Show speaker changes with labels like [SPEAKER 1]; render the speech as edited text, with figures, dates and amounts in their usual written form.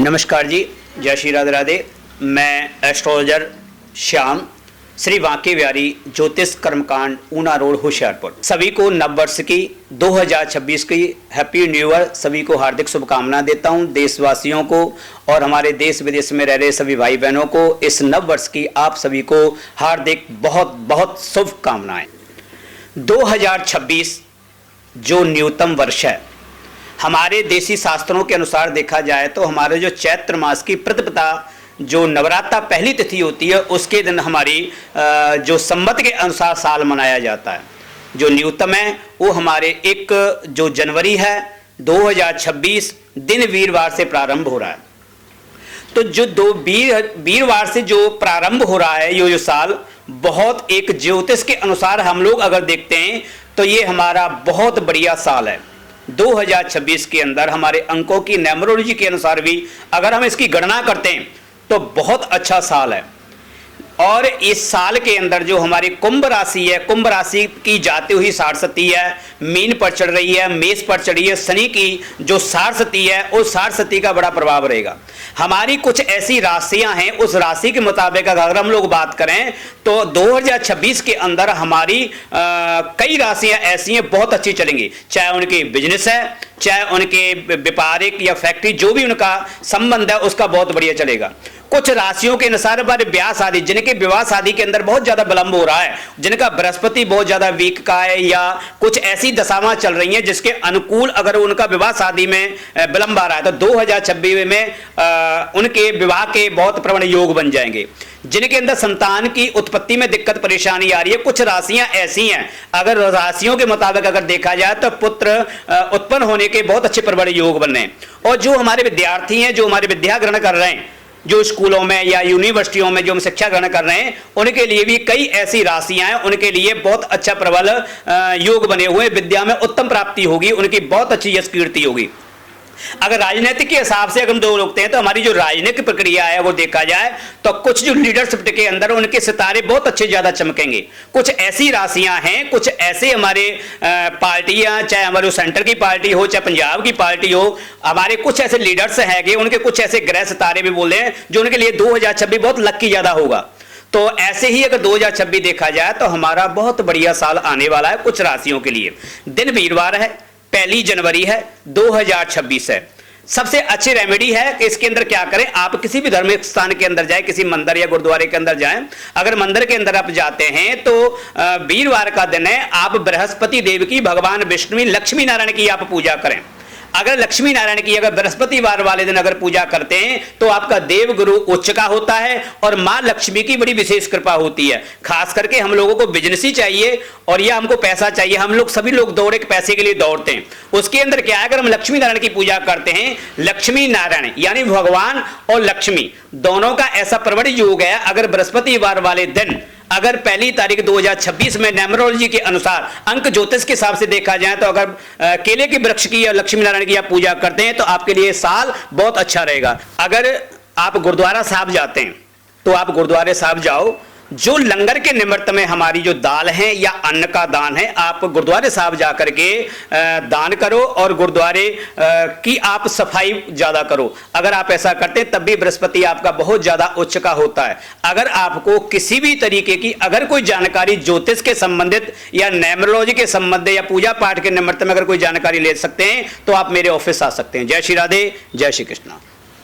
[SPEAKER 1] नमस्कार जी, जय श्री राधे राधे। मैं एस्ट्रोलॉजर श्याम, श्री बांके बिहारी ज्योतिष कर्मकांड, ऊना रोड, होशियारपुर। सभी को नववर्ष की 2026 की हैप्पी न्यू ईयर सभी को हार्दिक शुभकामनाएं देता हूं। देशवासियों को और हमारे देश विदेश में रह रहे सभी भाई बहनों को इस नववर्ष की आप सभी को हार्दिक बहुत बहुत शुभकामनाएं। 2026 जो न्यूनतम वर्ष है, हमारे देसी शास्त्रों के अनुसार देखा जाए तो हमारे जो चैत्र मास की प्रतिपदा जो नवरात्रा पहली तिथि होती है उसके दिन हमारी जो संवत के अनुसार साल मनाया जाता है। जो न्यूनतम है वो हमारे 1 जो जनवरी है 2026 दिन वीरवार से प्रारंभ हो रहा है। तो जो वीरवार से जो प्रारंभ हो रहा है ये जो साल बहुत एक ज्योतिष के अनुसार हम लोग अगर देखते हैं तो ये हमारा बहुत बढ़िया साल है। 2026 के अंदर हमारे अंकों की न्यूमरोलॉजी के अनुसार भी अगर हम इसकी गणना करते हैं तो बहुत अच्छा साल है। और इस साल के अंदर जो हमारी कुंभ राशि है, कुंभ राशि की जाती हुई सारस्वती है, मीन पर चढ़ रही है, मेष पर चढ़ी है, शनि की जो सारस्वती है उस सारस्वती का बड़ा प्रभाव रहेगा। हमारी कुछ ऐसी राशियां हैं, उस राशि के मुताबिक अगर हम लोग बात करें तो 2026 के अंदर हमारी कई राशियां ऐसी हैं बहुत अच्छी चलेंगी। चाहे उनकी बिजनेस है, चाहे उनके व्यापारिक या फैक्ट्री जो भी उनका संबंध है उसका बहुत बढ़िया चलेगा। कुछ राशियों के अनुसार हमारे ब्याह शादी, जिनके विवाह शादी के अंदर बहुत ज्यादा विलंब हो रहा है, जिनका बृहस्पति बहुत ज्यादा वीक का है या कुछ ऐसी दशाएं चल रही हैं जिसके अनुकूल अगर उनका विवाह शादी में विलंब आ रहा है तो 2026 में उनके विवाह के बहुत प्रबल योग बन जाएंगे। जिनके अंदर संतान की उत्पत्ति में दिक्कत परेशानी आ रही है, कुछ राशियां ऐसी हैं अगर राशियों के मुताबिक अगर देखा जाए तो पुत्र उत्पन्न होने के बहुत अच्छे प्रबल योग बन रहे हैं। और जो हमारे विद्यार्थी हैं, जो हमारे विद्या ग्रहण कर रहे हैं, जो स्कूलों में या यूनिवर्सिटियों में जो हम शिक्षा ग्रहण कर रहे हैं, उनके लिए भी कई ऐसी राशियां हैं, उनके लिए बहुत अच्छा प्रबल योग बने हुए, विद्या में उत्तम प्राप्ति होगी, उनकी बहुत अच्छी यश कीर्ति होगी। अगर राजनीतिक के हिसाब से अगर हम दो लोग हैं तो हमारी जो राजनीतिक प्रक्रिया है वो देखा जाए तो कुछ जो लीडरशिप के अंदर उनके सितारे बहुत अच्छे ज्यादा चमकेंगे। कुछ ऐसी राशियां हैं, कुछ ऐसे हमारे पार्टियां, चाहे हमारे सेंटर की पार्टी हो चाहे पंजाब की पार्टी हो, हमारे कुछ ऐसे लीडर्स हैं, उनके कुछ ऐसे ग्रह सितारे भी बोल रहे हैं जो उनके लिए 2026 बहुत लकी ज्यादा होगा। तो ऐसे ही अगर 2026 देखा जाए तो हमारा बहुत बढ़िया साल आने वाला है कुछ राशियों के लिए। दिन वीरवार है, 1 जनवरी है, 2026 है। सबसे अच्छी रेमेडी है कि इसके अंदर क्या करें, आप किसी भी धार्मिक स्थान के अंदर जाएं, किसी मंदिर या गुरुद्वारे के अंदर जाएं। अगर मंदिर के अंदर आप जाते हैं तो वीरवार का दिन है, आप बृहस्पति देव की, भगवान विष्णु, लक्ष्मी नारायण की आप पूजा करें। अगर लक्ष्मी नारायण की अगर बृहस्पतिवार वाले दिन अगर पूजा करते हैं तो आपका देव गुरु उच्च का होता है और मां लक्ष्मी की बड़ी विशेष कृपा होती है। खास करके हम लोगों को बिजनेस ही चाहिए और या हमको पैसा चाहिए, हम लोग सभी लोग दौड़े पैसे के लिए दौड़ते हैं। उसके अंदर क्या है, अगर हम लक्ष्मी नारायण की पूजा करते हैं, लक्ष्मी नारायण यानी भगवान और लक्ष्मी दोनों का ऐसा प्रबल योग है। अगर बृहस्पतिवार वाले दिन अगर 1 तारीख 2026 में न्यूमरोलॉजी के अनुसार अंक ज्योतिष के हिसाब से देखा जाए तो अगर केले के वृक्ष की या लक्ष्मी नारायण की आप पूजा करते हैं तो आपके लिए साल बहुत अच्छा रहेगा। अगर आप गुरुद्वारा साहब जाते हैं तो आप गुरुद्वारे साहब जाओ, जो लंगर के निमित्त में हमारी जो दाल है या अन्न का दान है, आप गुरुद्वारे साहब जाकर के दान करो और गुरुद्वारे की आप सफाई ज्यादा करो। अगर आप ऐसा करते हैं तब भी बृहस्पति आपका बहुत ज्यादा उच्च का होता है। अगर आपको किसी भी तरीके की अगर कोई जानकारी ज्योतिष के संबंधित या न्यूमरोलॉजी के संबंधित या पूजा पाठ के निमित्त में अगर कोई जानकारी ले सकते हैं तो आप मेरे ऑफिस आ सकते हैं। जय श्री राधे, जय श्री कृष्णा।